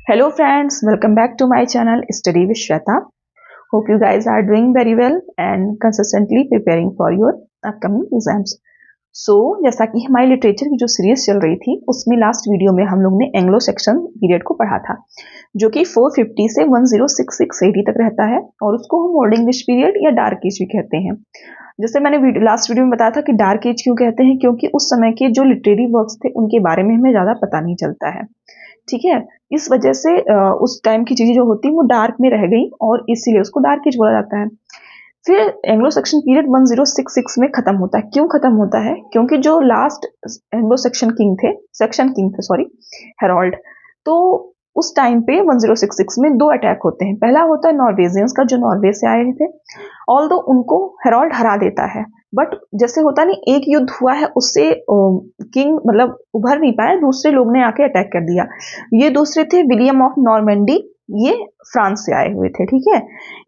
Hello friends, welcome back to my channel Study with Shweta. Hope you guys are doing very well and consistently preparing for your upcoming exams. जैसा कि हमारी literature की जो series चल रही थी उसमें लास्ट वीडियो में हम लोग ने एंग्लो सेक्शन पीरियड को पढ़ा था जो कि 450 से 1066 AD तक रहता है और उसको हम ओल्ड इंग्लिश पीरियड या डार्क एज भी कहते हैं। जैसे मैंने लास्ट वीडियो में बताया था कि डार्क एज क्यों कहते हैं, क्योंकि उस समय के जो लिटरेरी वर्क्स थे उनके बारे में हमें ज़्यादा पता नहीं चलता है। ठीक है, इस वजह से उस टाइम की चीजें जो होती वो डार्क में रह गई और इसीलिए उसको डार्क एज बोला जाता है। फिर एंग्लो सेक्शन पीरियड 1066 में खत्म होता है। क्यों खत्म होता है? क्योंकि जो लास्ट एंग्लो सेक्शन किंग थे सॉरी, हेरोल्ड, तो उस टाइम पे 1066 में दो अटैक होते हैं। पहला होता है नॉर्वेजियंस का जो नॉर्वे से आए थे, ऑल्दो उनको हेरोल्ड हरा देता है, बट जैसे होता नहीं एक युद्ध हुआ है उससे किंग मतलब उभर नहीं पाया, दूसरे लोग ने आके अटैक कर दिया। ये दूसरे थे विलियम ऑफ नॉर्मेंडी, ये फ्रांस से आए हुए थे। ठीक है,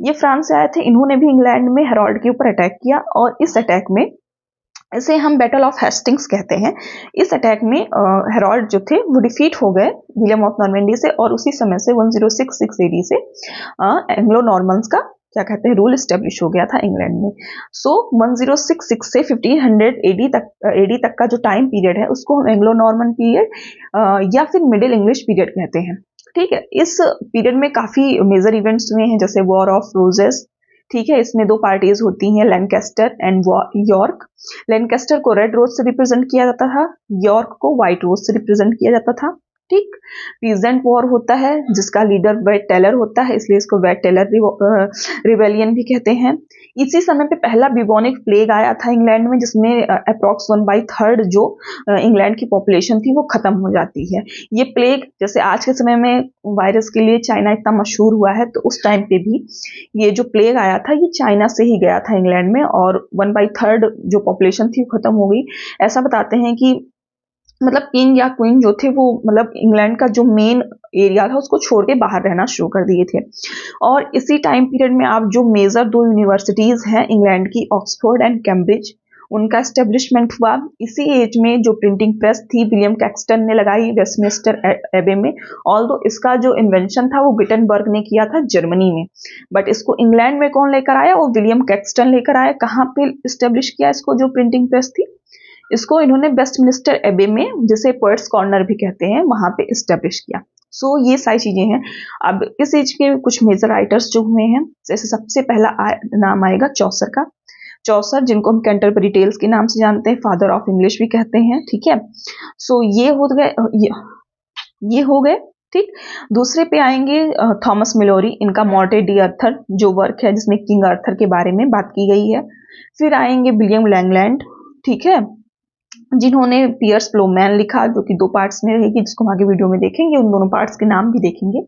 ये फ्रांस से आए थे, इन्होंने भी इंग्लैंड में हेरोल्ड के ऊपर अटैक किया और इस अटैक में, इसे हम बैटल ऑफ हेस्टिंग्स कहते हैं, इस अटैक में हेरोल्ड जो थे वो डिफीट हो गए विलियम ऑफ नॉर्मेंडी से और उसी समय से 1066 AD से एंग्लो नॉर्मन्स का क्या कहते हैं रूल स्टेब्लिश हो गया था इंग्लैंड में। 1066 से 1500 AD तक का जो टाइम पीरियड है उसको हम एंग्लो नॉर्मन पीरियड या फिर मिडिल इंग्लिश पीरियड कहते हैं। ठीक है, इस पीरियड में काफी मेजर इवेंट्स हुए हैं जैसे वॉर ऑफ रोजेस। ठीक है, इसमें दो पार्टीज होती हैं, लैनकेस्टर एंड यॉर्क। लैनकेस्टर को रेड रोज से रिप्रेजेंट किया जाता था, यॉर्क को व्हाइट रोज से रिप्रेजेंट किया जाता था। ठीक, पीजेंट वॉर होता है जिसका लीडर वेट टेलर होता है, इसलिए इसको वेट टेलर रिवेलियन भी कहते हैं। इसी समय पे पहला बिबोनिक प्लेग आया था इंग्लैंड में जिसमें अप्रॉक्स 1/3 जो इंग्लैंड की पॉपुलेशन थी वो खत्म हो जाती है। ये प्लेग जैसे आज के समय में वायरस के लिए चाइना इतना मशहूर हुआ है, तो उस टाइम पे भी ये जो प्लेग आया था ये चाइना से ही गया था इंग्लैंड में और 1/3 जो पॉपुलेशन थी वो खत्म हो गई। ऐसा बताते हैं कि मतलब किंग या क्वीन जो थे वो मतलब इंग्लैंड का जो मेन एरिया था उसको छोड़ के बाहर रहना शुरू कर दिए थे। और इसी टाइम पीरियड में आप जो मेजर दो यूनिवर्सिटीज हैं इंग्लैंड की, ऑक्सफोर्ड एंड कैम्ब्रिज, उनका एस्टेब्लिशमेंट हुआ। इसी एज में जो प्रिंटिंग प्रेस थी विलियम कैक्सटन ने लगाई वेस्टमिंस्टर एबे में, ऑल्दो इसका जो इन्वेंशन था वो गुटेनबर्ग ने किया था जर्मनी में, बट इसको इंग्लैंड में कौन लेकर आया? वो विलियम कैक्सटन लेकर आया। कहाँ पे इस्टेब्लिश किया इसको जो प्रिंटिंग प्रेस थी? इसको इन्होंने वेस्टमिंस्टर एबे में, जिसे पोएट्स कॉर्नर भी कहते हैं, वहां पे इस्टेब्लिश किया। ये सारी चीजें हैं। अब इस एज के कुछ मेजर राइटर्स जो हुए हैं, जैसे सबसे पहला नाम आएगा चौसर का। चौसर जिनको हम कैंटरबरी टेल्स के नाम से जानते हैं, फादर ऑफ इंग्लिश भी कहते हैं। ठीक है, ये हो गए, ये हो गए। ठीक, दूसरे पे आएंगे थॉमस मिलोरी, इनका मॉर्टेड डी अर्थर जो वर्क है जिसमें किंग अर्थर के बारे में बात की गई है। फिर आएंगे विलियम लैंगलैंड, ठीक है, जिन्होंने पियर्स प्लोमैन लिखा जो कि 2 पार्ट्स में रहेगी, जिसको हम आगे वीडियो में देखेंगे, उन दोनों पार्ट्स के नाम भी देखेंगे।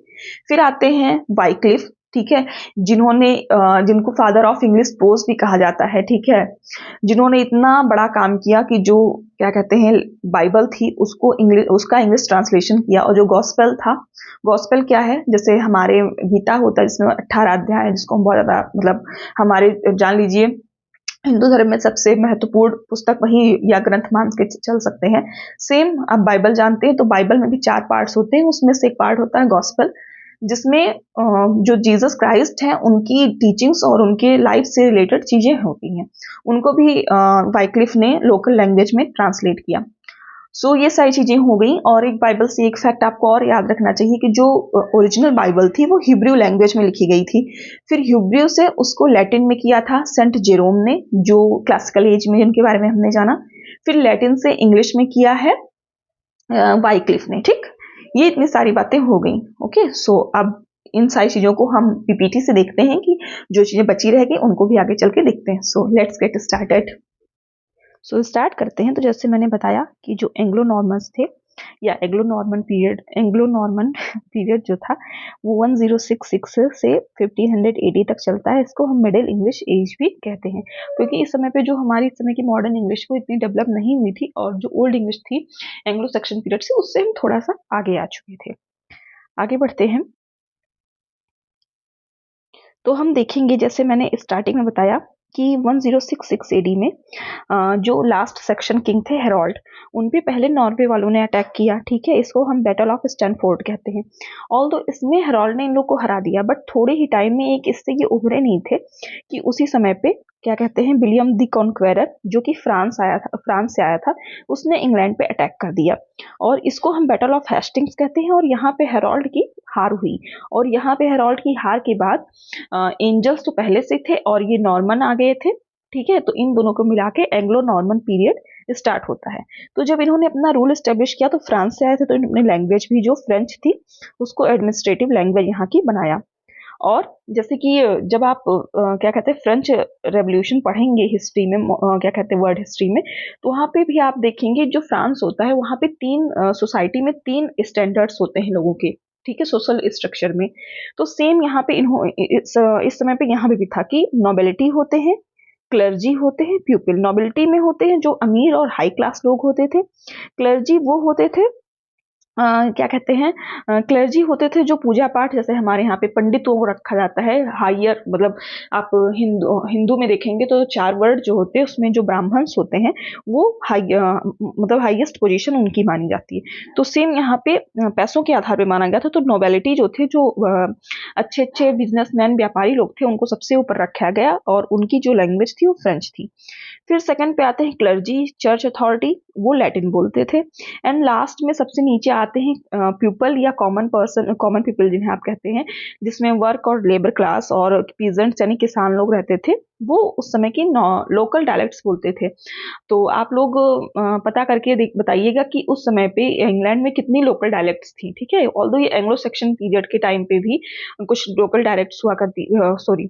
फिर आते हैं वाइक्लिफ, ठीक है, जिनको फादर ऑफ इंग्लिश प्रोज भी कहा जाता है। ठीक है, जिन्होंने इतना बड़ा काम किया कि जो क्या कहते हैं बाइबल थी उसका इंग्लिश ट्रांसलेशन किया, और जो गॉस्पेल था, गॉस्पेल क्या है, जैसे हमारे गीता होता है जिसमें 18 अध्याय है, जिसको हम बहुत ज्यादा मतलब हमारे जान लीजिए हिंदू धर्म में सबसे महत्वपूर्ण पुस्तक वही या ग्रंथ मान के चल सकते हैं। सेम आप बाइबल जानते हैं तो बाइबल में भी 4 पार्ट्स होते हैं, उसमें से एक पार्ट होता है गॉस्पेल, जिसमें जो जीसस क्राइस्ट हैं उनकी टीचिंग्स और उनके लाइफ से रिलेटेड चीजें होती हैं, उनको भी वाइक्लिफ ने लोकल लैंग्वेज में ट्रांसलेट किया। ये सारी चीजें हो गई। और एक बाइबल से एक फैक्ट आपको और याद रखना चाहिए कि जो ओरिजिनल बाइबल थी वो हिब्रू लैंग्वेज में लिखी गई थी, फिर हिब्रू से उसको लैटिन में किया था सेंट जेरोम ने, जो क्लासिकल एज में जिनके बारे में हमने जाना, फिर लैटिन से इंग्लिश में किया है वाइक्लिफ ने। ठीक, ये इतनी सारी बातें हो गई। ओके, अब इन सारी चीजों को हम पीपीटी से देखते हैं कि जो चीजें बची रहेगी उनको भी आगे चल के देखते हैं। Let's get started. स्टार्ट करते हैं। तो जैसे मैंने बताया कि जो एंग्लो नॉर्मन्स थे या एंग्लो नॉर्मन पीरियड जो था वो 1066 से 1500 AD तक चलता है। इसको हम मिडिल इंग्लिश एज भी कहते हैं, क्योंकि इस समय पे जो हमारी इस समय की मॉडर्न इंग्लिश वो इतनी डेवलप नहीं हुई थी, और जो ओल्ड इंग्लिश थी एंग्लो सेक्शन पीरियड से उससे हम थोड़ा सा आगे आ चुके थे। आगे बढ़ते हैं तो हम देखेंगे, जैसे मैंने स्टार्टिंग में बताया कि 1066 एडी में जो लास्ट सेक्शन किंग थे हेरोल्ड, उन पे पहले नॉर्वे वालों ने अटैक किया। ठीक है, इसको हम बैटल ऑफ स्टैनफोर्ड कहते हैं। ऑल्दो इसमें हेरोल्ड ने इन लोग को हरा दिया, बट थोड़े ही टाइम में एक इससे ये उभरे नहीं थे कि उसी समय पे क्या कहते हैं विलियम द कॉन्क्वेरर, जो कि फ्रांस से आया था, उसने इंग्लैंड पे अटैक कर दिया और इसको हम बैटल ऑफ हेस्टिंग्स कहते हैं। और यहाँ पे हेरोल्ड की हार हुई, और यहाँ पे हेरोल्ड की हार के बाद एंजल्स तो पहले से थे और ये नॉर्मन आ गए थे। ठीक है, तो इन दोनों को मिला के एंग्लो नॉर्मन पीरियड स्टार्ट होता है। तो जब इन्होंने अपना रूल एस्टेब्लिश किया तो फ्रांस से आए थे, तो इन्होंने लैंग्वेज भी जो फ्रेंच थी उसको एडमिनिस्ट्रेटिव लैंग्वेज यहाँ की बनाया। और जैसे कि जब आप क्या कहते हैं फ्रेंच रेवोल्यूशन पढ़ेंगे हिस्ट्री में, क्या कहते हैं वर्ल्ड हिस्ट्री में, तो वहाँ पे भी आप देखेंगे जो फ्रांस होता है वहाँ पे तीन सोसाइटी में तीन स्टैंडर्ड्स होते हैं लोगों के। ठीक है, सोशल स्ट्रक्चर में। तो सेम यहाँ पे इस समय पे यहाँ पे भी था कि नोबिलिटी होते हैं, क्लर्जी होते हैं, प्यूपिल। नोबिलिटी में होते हैं जो अमीर और हाई क्लास लोग होते थे। क्लर्जी वो होते थे क्या कहते हैं क्लर्जी होते थे जो पूजा पाठ, जैसे हमारे यहाँ पे पंडितों को रखा जाता है हायर, मतलब आप हिंदू में देखेंगे तो 4 वर्ड जो होते हैं उसमें जो ब्राह्मण्स होते हैं वो मतलब हाईएस्ट पोजीशन उनकी मानी जाती है। तो सेम यहाँ पे पैसों के आधार पे माना गया था। तो नोबेलिटी जो थे, जो अच्छे अच्छे बिजनेसमैन व्यापारी लोग थे, उनको सबसे ऊपर रखा गया और उनकी जो लैंग्वेज थी वो फ्रेंच थी। फिर सेकंड पे आते हैं क्लर्जी, चर्च अथॉरिटी, वो लैटिन बोलते थे। एंड लास्ट में सबसे नीचे आते हैं पीपल या कॉमन पीपल जिन्हें आप कहते हैं, जिसमें वर्क और लेबर क्लास और पीजेंट्स यानी किसान लोग रहते थे। वो उस समय की लोकल डायलेक्ट्स बोलते थे। तो आप लोग पता करके बताइएगा कि उस समय पे इंग्लैंड में कितनी लोकल डायलेक्ट्स थी। ठीक है, ऑल्दो ये एंग्लो सेक्शन पीरियड के टाइम पे भी कुछ लोकल डायलेक्ट्स हुआ करती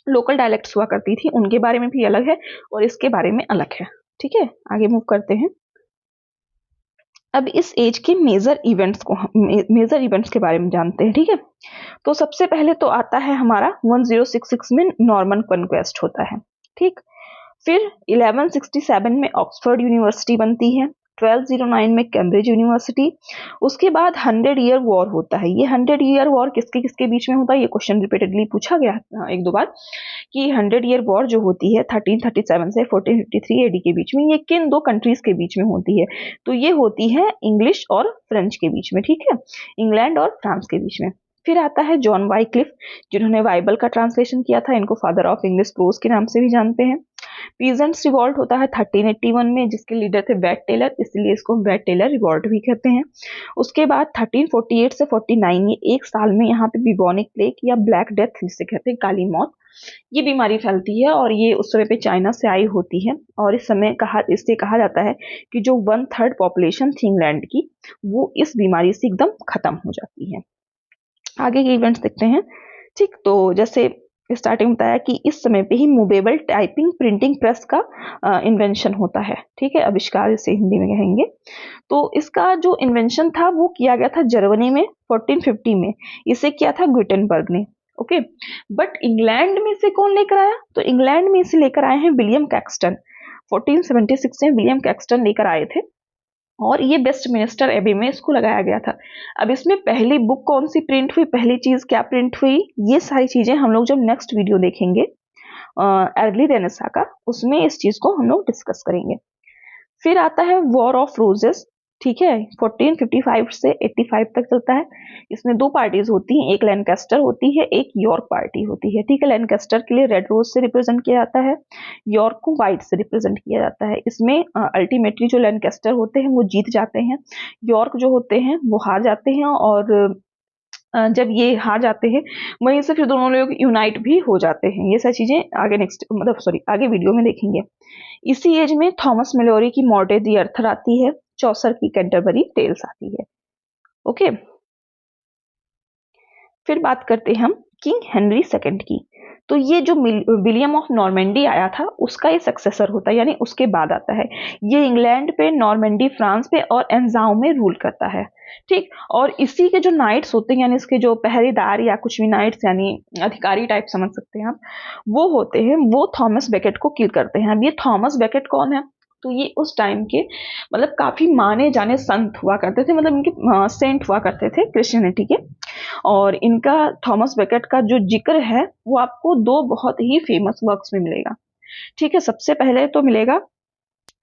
लोकल डायलेक्ट्स हुआ करती थी, उनके बारे में भी अलग है और इसके बारे में अलग है। ठीक है, आगे मूव करते हैं। अब इस एज के मेजर इवेंट्स के बारे में जानते हैं। ठीक है, तो सबसे पहले तो आता है हमारा 1066 में नॉर्मन कॉन्क्वेस्ट होता है। ठीक, फिर 1167 में ऑक्सफोर्ड यूनिवर्सिटी बनती है, 1209 में कैम्ब्रिज यूनिवर्सिटी। उसके बाद 100 ईयर वॉर होता है। ये 100 ईयर वॉर किसके किसके बीच में होता है, ये क्वेश्चन रिपीटेडली पूछा गया एक दो बार कि 100 ईयर वॉर जो होती है 1337 से 1453 एडी के बीच में, ये किन दो कंट्रीज के बीच में होती है। तो ये होती है इंग्लिश और फ्रेंच के बीच में। ठीक है, इंग्लैंड और फ्रांस के बीच में। फिर आता है जॉन वाइक्लिफ, जिन्होंने बाइबल का ट्रांसलेशन किया था। इनको फादर ऑफ इंग्लिश प्रोज के नाम से भी जानते हैं। पीजेंट्स रिवॉल्ट होता है 1381 में, जिसके लीडर थे वेट टेलर, इसलिए इसको वेट टेलर रिवॉल्ट भी कहते हैं। उसके बाद 1348 से 49, ये एक साल में यहाँ पे बिबोनिक प्लेग या ब्लैक डेथ जिसे कहते हैं काली मौत, ये बीमारी फैलती है और ये उस समय पे चाइना से आई होती है। और इस समय इससे कहा जाता है कि जो 1/3 पॉपुलेशन थी इंग्लैंड की, वो इस बीमारी से एकदम खत्म हो जाती है। आगे के इवेंट्स देखते हैं। ठीक, तो जैसे स्टार्टिंग बताया कि इस समय पे ही मूवेबल टाइपिंग प्रिंटिंग प्रेस का इन्वेंशन होता है। ठीक है, आविष्कार इसे हिंदी में कहेंगे। तो इसका जो इन्वेंशन था वो किया गया था जर्मनी में 1450 में। इसे किया था गुटेनबर्ग ने। ओके, बट इंग्लैंड में इसे कौन लेकर आया, तो इंग्लैंड में इसे लेकर आए हैं विलियम कैक्सटन। 1476 में विलियम कैक्सटन लेकर आए थे और ये वेस्टमिनिस्टर एबी में इसको लगाया गया था। अब इसमें पहली बुक कौन सी प्रिंट हुई, पहली चीज क्या प्रिंट हुई, ये सारी चीजें हम लोग जब नेक्स्ट वीडियो देखेंगे अर्ली रेनेसां का, उसमें इस चीज को हम लोग डिस्कस करेंगे। फिर आता है वॉर ऑफ रोजेस। ठीक है, 1455 से 85 तक चलता है। इसमें दो पार्टीज होती हैं, एक लैनकास्टर होती है, एक यॉर्क पार्टी होती है। ठीक है, लैनकास्टर के लिए रेड रोज से रिप्रेजेंट किया जाता है, यॉर्क को व्हाइट से रिप्रेजेंट किया जाता है। इसमें अल्टीमेटली जो लैनकास्टर होते हैं वो जीत जाते हैं, यॉर्क जो होते हैं वो हार जाते हैं। और जब ये हार जाते हैं वहीं से फिर दोनों लोग यूनाइट भी हो जाते हैं। ये सारी चीजें आगे वीडियो में देखेंगे। इसी एज में थॉमस मेलोरी की मॉर्टे दी अर्थर आती है, चौसर की कैंटरबरी टेल्स आती है। ओके, फिर बात करते हैं हम किंग हेनरी सेकंड की। तो ये जो विलियम ऑफ नॉर्मेंडी आया था उसका ये सक्सेसर होता है, यानी उसके बाद आता है। ये इंग्लैंड पे, नॉर्मेंडी फ्रांस पे और एंजाउ में रूल करता है। ठीक, और इसी के जो नाइट्स होते हैं, यानी इसके जो पहरेदार या कुछ भी नाइट्स यानी अधिकारी टाइप समझ सकते हैं आप, वो होते हैं, वो थॉमस बेकेट को किल करते हैं। अब ये थॉमस बेकेट कौन है, तो ये उस टाइम के मतलब काफी माने जाने संत हुआ करते थे, मतलब इनके सेंट हुआ करते थे क्रिश्चियनिटी के। और इनका थॉमस बेकेट का जो जिक्र है वो आपको दो बहुत ही फेमस वर्क्स में मिलेगा। ठीक है, सबसे पहले तो मिलेगा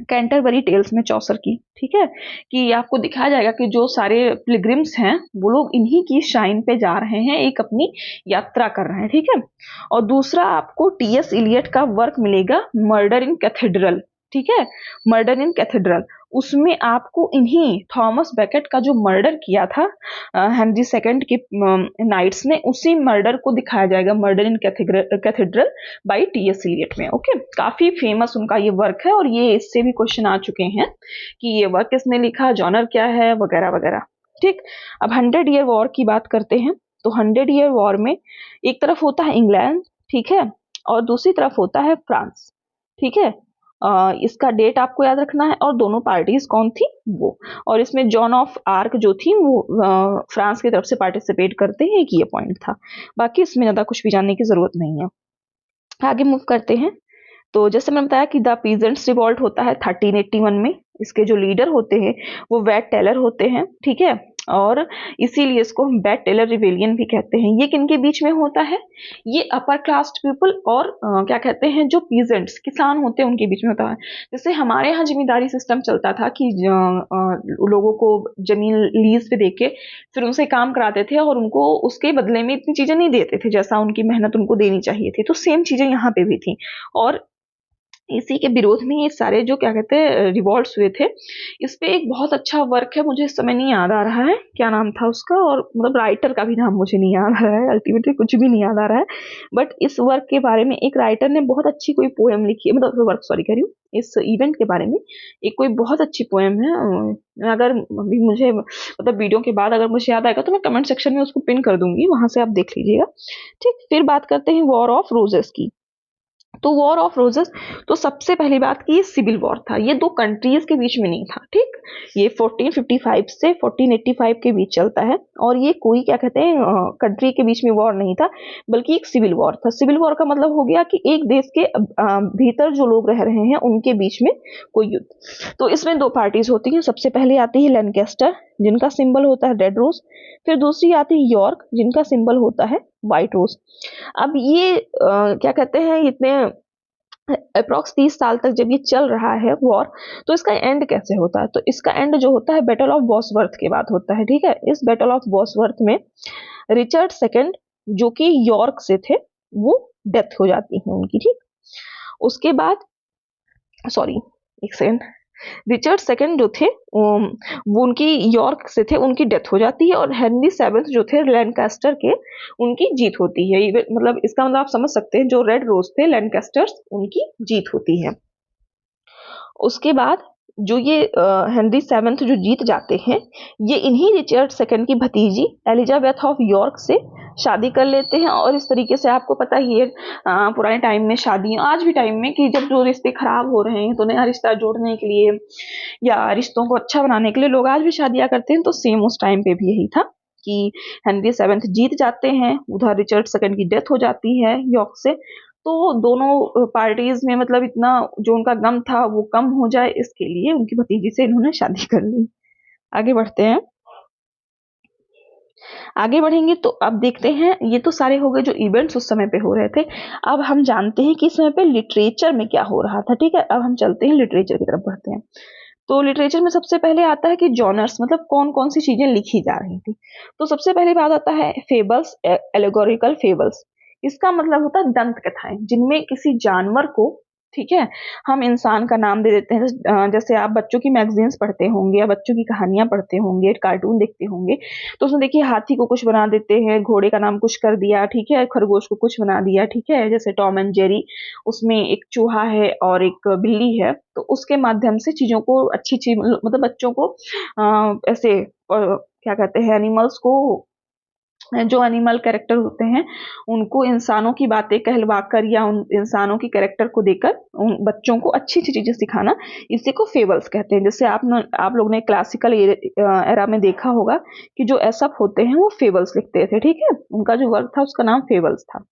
कैंटरबरी टेल्स में चौसर की, ठीक है, कि आपको दिखाया जाएगा कि जो सारे पिलग्रिम्स हैं वो लोग इन्हीं की शाइन पे जा रहे हैं, एक अपनी यात्रा कर रहे हैं, ठीक है। और दूसरा आपको टीएस इलियट का वर्क मिलेगा मर्डर इन कैथेड्रल, ठीक है, मर्डर इन कैथेड्रल। उसमें आपको इन्हीं थॉमस बेकेट का जो मर्डर किया था हेनरी सेकंड के नाइट्स ने, उसी मर्डर को दिखाया जाएगा, murder in cathedral by TS Eliot में। ओके, काफी फेमस उनका ये वर्क है और ये इससे भी क्वेश्चन आ चुके हैं कि ये वर्क किसने लिखा, जॉनर क्या है, वगैरह वगैरह। ठीक, अब 100 ईयर वॉर की बात करते हैं। तो 100 ईयर वॉर में एक तरफ होता है इंग्लैंड, ठीक है, और दूसरी तरफ होता है फ्रांस, ठीक है। इसका डेट आपको याद रखना है और दोनों पार्टीज कौन थी वो, और इसमें जॉन ऑफ आर्क जो थी वो फ्रांस की तरफ से पार्टिसिपेट करते हैं, एक ये पॉइंट था। बाकी इसमें ज्यादा कुछ भी जानने की जरूरत नहीं है। आगे मूव करते हैं। तो जैसे मैंने बताया कि द पीजेंट्स रिवॉल्ट होता है 1381 में। इसके जो लीडर होते हैं वो वैट टेलर होते हैं, ठीक है, और इसीलिए इसको हम वैट टेलर रिवेलियन भी कहते हैं। ये किनके बीच में होता है, ये अपर कास्ट पीपल और क्या कहते हैं, जो पीजेंट्स किसान होते हैं उनके बीच में होता है। जैसे हमारे यहाँ जमींदारी सिस्टम चलता था कि लोगों को जमीन लीज पे देके फिर उनसे काम कराते थे और उनको उसके बदले में इतनी चीजें नहीं देते थे जैसा उनकी मेहनत उनको देनी चाहिए थी। तो सेम चीजें यहाँ पे भी थी और इसी के विरोध में ये सारे जो क्या कहते हैं रिवॉल्ट्स हुए थे। इस पे एक बहुत अच्छा वर्क है, मुझे इस समय नहीं याद आ रहा है क्या नाम था उसका, और मतलब राइटर का भी नाम मुझे नहीं याद आ रहा है, अल्टीमेटली कुछ भी नहीं याद आ रहा है। बट इस वर्क के बारे में एक राइटर ने बहुत अच्छी कोई पोएम लिखी है, मतलब वर्क सॉरी कह रही हूँ, इस इवेंट के बारे में एक कोई बहुत अच्छी पोएम है। अगर अभी मुझे मतलब वीडियो के बाद अगर मुझे याद आएगा तो मैं कमेंट सेक्शन में उसको पिन कर दूंगी, वहां से आप देख लीजिएगा। ठीक, फिर बात करते हैं वॉर ऑफ रोजेस की। तो वॉर ऑफ रोजेस, तो सबसे पहली बात की ये सिविल वॉर था, ये दो कंट्रीज के बीच में नहीं था, ठीक। ये 1455 से 1485 के बीच चलता है और ये कोई क्या कहते हैं कंट्री के बीच में वॉर नहीं था, बल्कि एक सिविल वॉर था। सिविल वॉर का मतलब हो गया कि एक देश के भीतर जो लोग रह रहे हैं उनके बीच में कोई युद्ध। तो इसमें दो पार्टीज होती हैं। सबसे पहले आती है लैनकेस्टर जिनका सिंबल होता है रेड रोज, फिर दूसरी आती है यॉर्क जिनका सिंबल होता है व्हाइट रोज। अब ये क्या कहते हैं, इतने अप्रोक्स 30 साल तक जब ये चल रहा है वॉर, तो इसका एंड कैसे होता है, तो इसका एंड जो होता है बैटल ऑफ बॉसवर्थ के बाद होता है, ठीक है। इस बैटल ऑफ बॉसवर्थ में रिचर्ड सेकंड जो कि यॉर्क से थे वो डेथ हो जाती है उनकी, ठीक। उसके बाद सॉरी एक सेकंड, रिचर्ड सेकंड जो थे वो उनकी यॉर्क से थे, उनकी डेथ हो जाती है और हेनरी सेवेंथ जो थे लैनकास्टर के, उनकी जीत होती है। मतलब इसका मतलब आप समझ सकते हैं जो रेड रोज थे लैनकास्टर्स, उनकी जीत होती है। उसके बाद जो ये हेनरी सेवेंथ जो जीत जाते हैं, ये इन्हीं रिचर्ड सेकंड की भतीजी एलिजाबेथ ऑफ यॉर्क से शादी कर लेते हैं। और इस तरीके से आपको पता ही है पुराने टाइम में शादियां, आज भी टाइम में, कि जब जो रिश्ते खराब हो रहे हैं तो नया रिश्ता जोड़ने के लिए या रिश्तों को अच्छा बनाने के लिए लोग आज भी शादियां करते हैं। तो सेम उस टाइम पे भी यही था कि हेनरी सेवेंथ जीत जाते हैं, उधर रिचर्ड सेकंड की डेथ हो जाती है यॉर्क से। तो दोनों पार्टीज में मतलब इतना जो उनका गम था वो कम हो जाए, इसके लिए उनकी भतीजी से इन्होंने शादी कर ली। आगे बढ़ते हैं। आगे बढ़ेंगे तो अब देखते हैं, ये तो सारे हो गए जो इवेंट्स उस समय पे हो रहे थे। अब हम जानते हैं कि इस समय पे लिटरेचर में क्या हो रहा था, ठीक है। अब हम चलते हैं लिटरेचर की तरफ बढ़ते हैं। तो लिटरेचर में सबसे पहले आता है कि जॉनर्स, मतलब कौन कौन सी चीजें लिखी जा रही थी। तो सबसे पहले बात आता है फेबल्स, एलेगोरिकल फेबल्स। इसका मतलब होता है दंत कथाएं, जिनमें किसी जानवर को, ठीक है, हम इंसान का नाम दे देते हैं। जैसे आप बच्चों की मैगजीन्स पढ़ते होंगे या बच्चों की कहानियां पढ़ते होंगे, कार्टून देखते होंगे, तो उसमें देखिए हाथी को कुछ बना देते हैं, घोड़े का नाम कुछ कर दिया, ठीक है, खरगोश को कुछ बना दिया, ठीक है, जैसे टॉम एंड जेरी, उसमें एक चूहा है और एक बिल्ली है। तो उसके माध्यम से चीजों को अच्छी चीज, मतलब बच्चों को ऐसे क्या कहते हैं, एनिमल्स को, जो एनिमल कैरेक्टर होते हैं उनको इंसानों की बातें कहलवाकर या उन इंसानों की कैरेक्टर को देकर उन बच्चों को अच्छी अच्छी चीजें सिखाना, इसी को फेबल्स कहते हैं। जैसे आप लोग ने क्लासिकल एरा में देखा होगा कि जो एसअप होते हैं वो फेबल्स लिखते थे, ठीक है, उनका जो वर्क था उसका नाम फेबल्स था।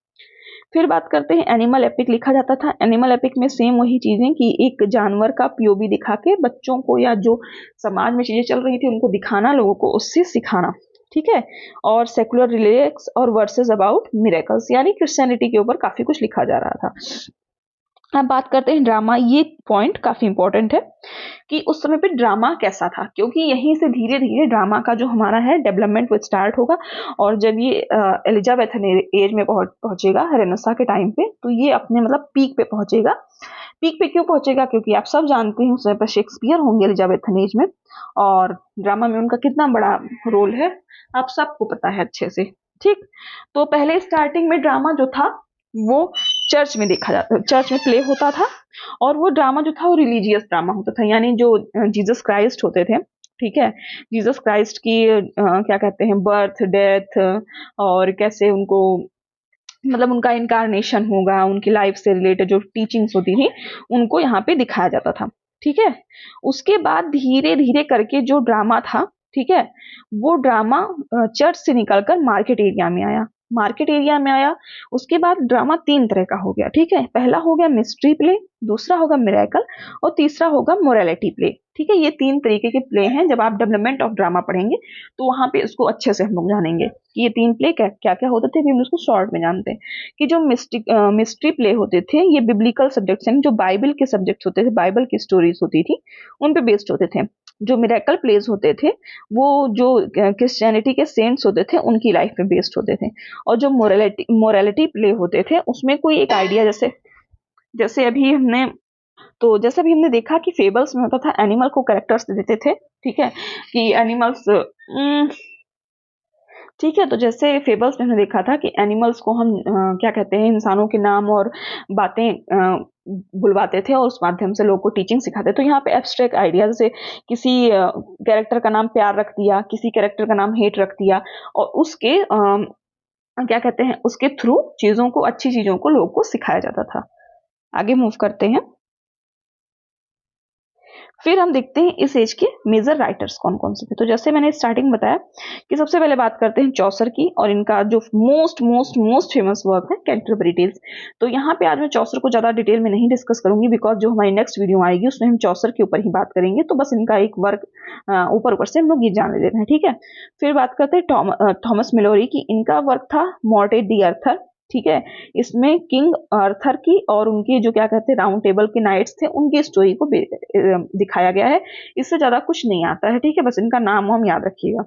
फिर बात करते हैं एनिमल एपिक लिखा जाता था। एनिमल एपिक में सेम वही चीजें कि एक जानवर का पीओवी दिखा के बच्चों को या जो समाज में चीजें चल रही थी उनको दिखाना, लोगों को उससे सिखाना, ठीक है। और सेकुलर रिलेक्स और वर्सेस अबाउट मिरेकल्स, यानी क्रिश्चियनिटी के ऊपर काफी कुछ लिखा जा रहा था। अब बात करते हैं ड्रामा। ये पॉइंट काफी इंपॉर्टेंट है कि उस समय पे ड्रामा कैसा था, क्योंकि यहीं से धीरे धीरे ड्रामा का जो हमारा है डेवलपमेंट वो स्टार्ट होगा। और जब ये एलिजाबेथन एज में पहुंचेगा रेनेसां के टाइम पे, तो ये अपने मतलब पीक पे पहुंचेगा। पीक पे क्यों पहुंचेगा? क्योंकि आप सब जानते हैं उस समय पर शेक्सपियर होंगे एलिजाबेथन एज में, और ड्रामा में उनका कितना बड़ा रोल है आप सबको पता है अच्छे से। ठीक, तो पहले स्टार्टिंग में ड्रामा जो था वो चर्च में देखा जाता, चर्च में प्ले होता था। और वो ड्रामा जो था वो रिलीजियस ड्रामा होता था, यानी जो जीसस क्राइस्ट होते थे, ठीक है, जीसस क्राइस्ट की क्या कहते हैं, बर्थ डेथ, और कैसे उनको मतलब उनका इनकारनेशन होगा, उनकी लाइफ से रिलेटेड जो टीचिंग्स होती थी उनको यहाँ पे दिखाया जाता था। ठीक है, उसके बाद धीरे धीरे करके जो ड्रामा था, ठीक है, वो ड्रामा चर्च से निकलकर मार्केट एरिया में आया। मार्केट एरिया में आया, उसके बाद ड्रामा तीन तरह का हो गया। ठीक है, पहला हो गया मिस्ट्री प्ले, दूसरा होगा मिरेकल, और तीसरा होगा मोरालिटी प्ले। ठीक है, ये तीन तरीके के प्ले हैं। जब आप डेवलपमेंट ऑफ ड्रामा पढ़ेंगे तो वहां पे इसको अच्छे से हम लोग जानेंगे कि ये तीन प्ले क्या क्या होते थे, भी हम उसको शॉर्ट में जानते हैं। कि जो मिस्ट्री प्ले होते थे ये बिब्लिकल सब्जेक्ट्स यानी जो बाइबल के सब्जेक्ट्स होते थे, बाइबल की स्टोरीज होती थी, उन पे बेस्ड होते थे। जो मिरेकल प्लेस होते थे वो जो क्रिश्चियनिटी के सेंट्स होते थे उनकी लाइफ पे बेस्ड होते थे। और जो मोरालिटी प्ले होते थे उसमें कोई एक आइडिया, जैसे जैसे अभी हमने तो जैसे अभी हमने देखा कि फेबल्स में होता था एनिमल को कैरेक्टर्स देते थे। ठीक है, कि एनिमल्स, ठीक है, तो जैसे फेबल्स में हमने देखा था कि एनिमल्स को हम क्या कहते हैं, इंसानों के नाम और बातें बुलवाते थे और उस माध्यम से लोगों को टीचिंग सिखाते। तो यहाँ पे एब्स्ट्रैक्ट आइडिया, जैसे किसी कैरेक्टर का नाम प्यार रख दिया, किसी कैरेक्टर का नाम हेट रख दिया, और उसके क्या कहते हैं, उसके थ्रू चीजों को, अच्छी चीजों को लोगों को सिखाया जाता था। आगे मूव करते हैं। फिर हम देखते हैं इस एज के मेजर राइटर्स कौन कौन से थे। तो जैसे मैंने स्टार्टिंग में बताया कि सबसे पहले बात करते हैं चौसर की, और इनका जो most most most famous work है कैंटरबरी टेल्स। तो यहाँ पे आज मैं चौसर को ज्यादा डिटेल में नहीं डिस्कस करूंगी, बिकॉज जो हमारी नेक्स्ट वीडियो आएगी उसमें हम चौसर के ऊपर ही बात करेंगे। तो बस इनका एक वर्क ऊपर ऊपर से हम लोग ये जान ले रहे हैं। ठीक है, फिर बात करते हैं थॉमस मिलोरी की। इनका वर्क था मॉर्टेड दी अर्थर। ठीक है, इसमें किंग आर्थर की और उनके जो क्या कहते हैं राउंड टेबल के नाइट्स थे उनकी स्टोरी को दिखाया गया है। इससे ज्यादा कुछ नहीं आता है। ठीक है, बस इनका नाम हम याद रखिएगा।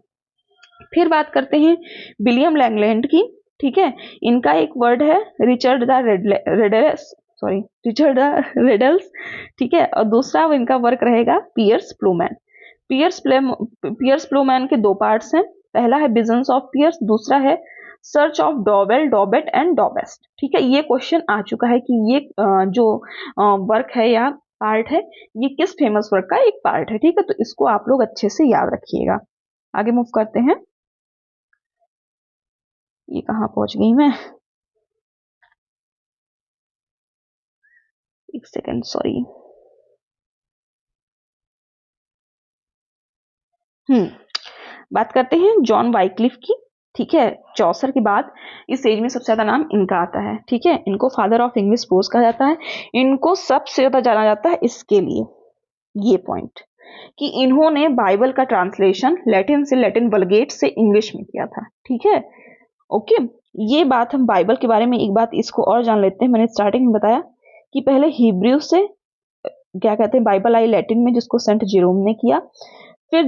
फिर बात करते हैं विलियम लैंगलैंड की। ठीक है, इनका एक वर्ड है Richard the riddles, sorry Richard the riddles. ठीक है, और दूसरा इनका वर्क रहेगा पियर्स प्लोमैन। पियर्स प्लोमैन के दो पार्ट्स हैं। पहला है विजन्स ऑफ पियर्स, दूसरा है सर्च ऑफ डॉवेल, डॉबेट एंड डॉबेस्ट। ठीक है, ये क्वेश्चन आ चुका है कि ये जो वर्क है या पार्ट है ये किस फेमस वर्क का एक पार्ट है। ठीक है, तो इसको आप लोग अच्छे से याद रखिएगा। आगे मूव करते हैं। ये कहाँ पहुंच गई मैं, एक सेकेंड, सॉरी। बात करते हैं जॉन वाइक्लिफ की। ठीक है, चौसर के बाद इस एज में सबसे ज्यादा नाम इनका आता है। ठीक है, इनको फादर ऑफ इंग्लिश प्रोज कहा जाता है। इनको सबसे ज्यादा जाना जाता है इसके लिए, ये पॉइंट कि इन्होंने बाइबल का ट्रांसलेशन लैटिन से, लैटिन वल्गेट से इंग्लिश में किया था। ठीक है, ओके। ये बात हम बाइबल के बारे में एक बात इसको और जान लेते हैं। मैंने स्टार्टिंग में बताया कि पहले हिब्रू से क्या कहते हैं बाइबल आई लैटिन में, जिसको सेंट जेरोम ने किया। फिर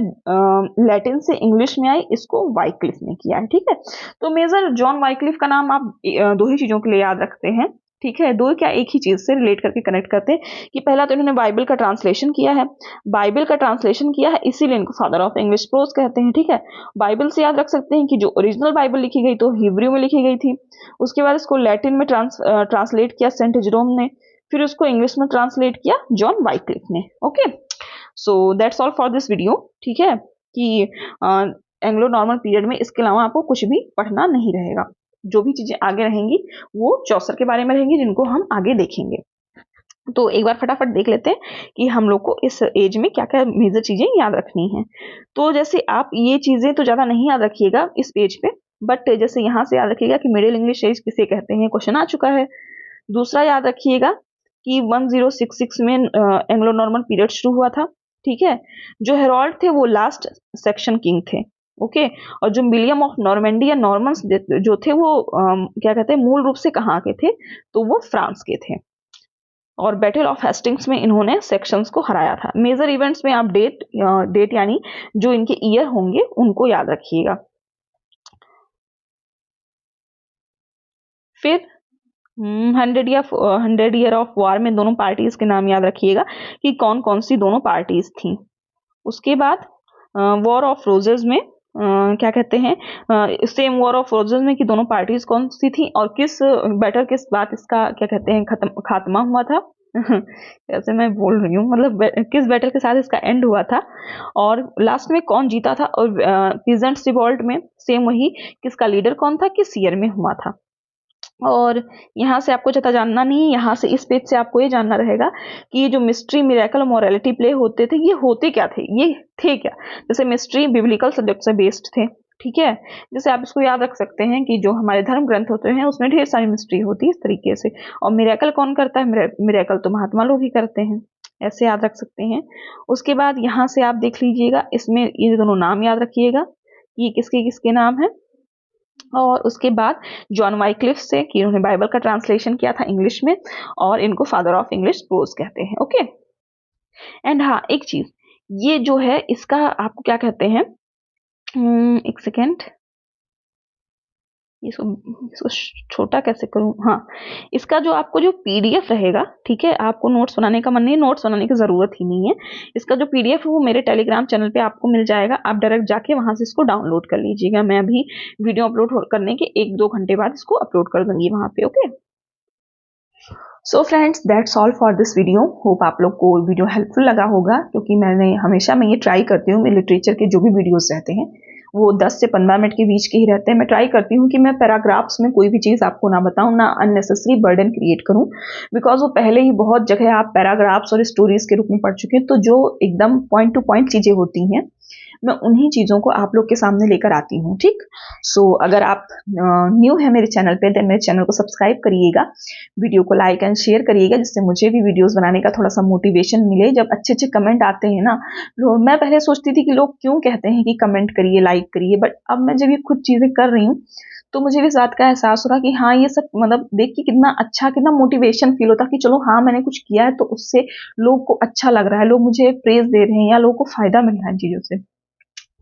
लैटिन से इंग्लिश में आई, इसको वाइक्लिफ ने किया है। ठीक है, तो मेजर जॉन वाइक्लिफ का नाम आप दो ही चीजों के लिए याद रखते हैं। ठीक है, दो क्या एक ही चीज से रिलेट करके कनेक्ट करते हैं कि पहला तो इन्होंने बाइबल का ट्रांसलेशन किया है। बाइबल का ट्रांसलेशन किया है इसीलिए इनको फादर ऑफ इंग्लिश प्रोज कहते हैं। ठीक है, बाइबल से याद रख सकते हैं कि जो ओरिजिनल बाइबल लिखी गई तो हिब्रू में लिखी गई थी, उसके बाद इसको लैटिन में ट्रांसलेट किया सेंट जेरोम ने, फिर उसको इंग्लिश में ट्रांसलेट किया जॉन वाइक्लिफ ने। Okay, so that's all for this video. ठीक है, कि एंग्लो नॉर्मन पीरियड में इसके अलावा आपको कुछ भी पढ़ना नहीं रहेगा। जो भी चीजें आगे रहेंगी वो चौसर के बारे में रहेंगी, जिनको हम आगे देखेंगे। तो एक बार फटाफट देख लेते हैं कि हम लोग को इस एज में क्या क्या मेजर चीजें याद रखनी है। तो जैसे आप ये चीजें तो ज्यादा नहीं याद रखिएगा इस पेज पे, बट जैसे यहाँ से याद रखिएगा कि मिडिल इंग्लिश एज किसे कहते हैं, क्वेश्चन आ चुका है। दूसरा याद रखिएगा कि 1066 में एंग्लो नॉर्मन पीरियड शुरू हुआ था। ठीक है, जो हेरोल्ड थे वो लास्ट सेक्शन किंग थे। ओके, और जो विलियम ऑफ नॉर्मेंडी या नॉर्मन्स जो थे वो क्या कहते हैं मूल रूप से कहाँ के थे, तो वो फ्रांस के थे। और बैटल ऑफ हेस्टिंग्स में इन्होंने सेक्शंस को हराया था। मेजर इवेंट्स में आप डेट यानी जो इनके ईयर होंगे उनको याद रखिएगा। फिर 100 ईयर ऑफ वॉर में दोनों पार्टीज के नाम याद रखिएगा कि कौन कौन सी दोनों पार्टीज थी। उसके बाद वॉर ऑफ रोजेस में क्या कहते हैं, सेम वॉर ऑफ रोजेस में कि दोनों पार्टीज कौन सी थी और किस बैटल के बाद इसका क्या कहते हैं खात्मा हुआ था। ऐसे मैं बोल रही हूँ, मतलब किस बैटल के साथ इसका एंड हुआ था और लास्ट में कौन जीता था। और पीजेंट्स रिवॉल्ट में सेम वही, किसका लीडर कौन था, किस ईयर में हुआ था। और यहाँ से आपको ज़्यादा जानना नहीं, यहाँ से इस पेज से आपको ये जानना रहेगा कि ये जो मिस्ट्री, मिरेकल, मोरालिटी प्ले होते थे, ये होते क्या थे, ये थे क्या। जैसे मिस्ट्री बिब्लिकल सब्जेक्ट से बेस्ड थे, ठीक है। जैसे आप इसको याद रख सकते हैं कि जो हमारे धर्म ग्रंथ होते हैं उसमें ढेर सारी मिस्ट्री होती है इस तरीके से। और मिरेकल कौन करता है, मिरेकल तो महात्मा लोग ही करते हैं, ऐसे याद रख सकते हैं। उसके बाद यहाँ से आप देख लीजिएगा, इसमें ये दोनों नाम याद रखिएगा, ये किसके किसके नाम है। और उसके बाद जॉन वाइक्लिफ से कि इन्होंने बाइबल का ट्रांसलेशन किया था इंग्लिश में और इनको फादर ऑफ इंग्लिश प्रोज कहते हैं, ओके। एंड हाँ, एक चीज, ये जो है इसका आपको क्या कहते हैं, एक सेकेंड, इसको छोटा कैसे करूं, हाँ, इसका जो आपको जो पीडीएफ रहेगा, ठीक है, आपको नोट्स बनाने का मन नहीं, नोट्स बनाने की जरूरत ही नहीं है। इसका जो पीडीएफ है वो मेरे टेलीग्राम चैनल पे आपको मिल जाएगा, आप डायरेक्ट जाके वहां से इसको डाउनलोड कर लीजिएगा। मैं अभी वीडियो अपलोड करने के 1-2 घंटे बाद इसको अपलोड कर दूंगी वहां पे, okay. So friends, that's all for this video. Hope आप लोग को वीडियो हेल्पफुल लगा होगा, क्योंकि मैं ये ट्राई करती हूँ, मेरे लिटरेचर के जो भी वीडियोस रहते हैं वो 10 से 15 मिनट के बीच के ही रहते हैं। मैं ट्राई करती हूँ कि मैं पैराग्राफ्स में कोई भी चीज़ आपको ना बताऊँ, ना अननेसेसरी बर्डन क्रिएट करूँ, बिकॉज वो पहले ही बहुत जगह आप पैराग्राफ्स और स्टोरीज के रूप में पढ़ चुके हैं। तो जो एकदम पॉइंट टू पॉइंट चीज़ें होती हैं, मैं उन्हीं चीज़ों को आप लोग के सामने लेकर आती हूँ, ठीक। सो अगर आप न्यू है मेरे चैनल पे, देन मेरे चैनल को सब्सक्राइब करिएगा, वीडियो को लाइक एंड शेयर करिएगा, जिससे मुझे भी वीडियोस बनाने का थोड़ा सा मोटिवेशन मिले। जब अच्छे अच्छे कमेंट आते हैं ना, मैं पहले सोचती थी कि लोग क्यों कहते हैं कि कमेंट करिए, लाइक करिए, बट अब मैं जब ये खुद चीज़ें कर रही हूँ तो मुझे भी इस बात का एहसास हो रहा कि हाँ, ये सब मतलब देख के कितना अच्छा, कितना मोटिवेशन फील होता कि चलो हाँ, मैंने कुछ किया है तो उससे लोग को अच्छा लग रहा है, लोग मुझे प्रेज दे रहे हैं या लोगों को फायदा मिल रहा है इन चीज़ों से।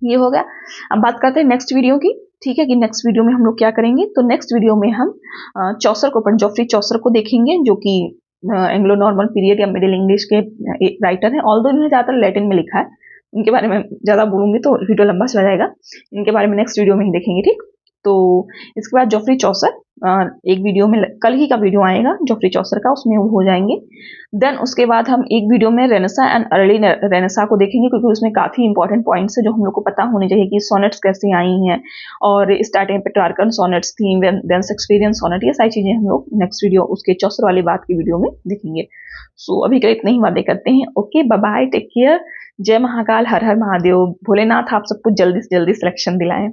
ये हो गया। अब बात करते हैं नेक्स्ट वीडियो की, ठीक है, कि नेक्स्ट वीडियो में हम लोग क्या करेंगे। तो नेक्स्ट वीडियो में हम चौसर को, जॉफ्री चौसर को देखेंगे, जो कि एंग्लो नॉर्मन पीरियड या मिडिल इंग्लिश के राइटर हैं। ऑल्दो इन्होंने ज़्यादातर लैटिन में लिखा है, इनके बारे में ज़्यादा बोलूंगी तो वीडियो लंबा चला जाएगा, इनके बारे में नेक्स्ट वीडियो में ही देखेंगे, ठीक। तो इसके बाद जॉफ्री चौसर, एक वीडियो में कल ही का वीडियो आएगा जॉफ्री चौसर का, उसमें वो हो जाएंगे। देन उसके बाद हम एक वीडियो में रेनेसा एंड अर्ली रेनेसा को देखेंगे, क्योंकि उसमें काफ़ी इंपॉर्टेंट पॉइंट्स है जो हम लोग को पता होने चाहिए कि सोनेट्स कैसे आई हैं, और स्टार्टिंग पेट्रार्कन सोनेट्स थी, देन शेक्सपियरियन सोनेट, ये सारी चीज़ें हम लोग नेक्स्ट वीडियो, उसके चौसर वाली बात की वीडियो में देखेंगे। सो अभी के लिए इतनी ही बातें करते हैं, okay, bye bye, take care, जय महाकाल, हर हर महादेव, भोलेनाथ आप सबको जल्दी से जल्दी सिलेक्शन दिलाएं।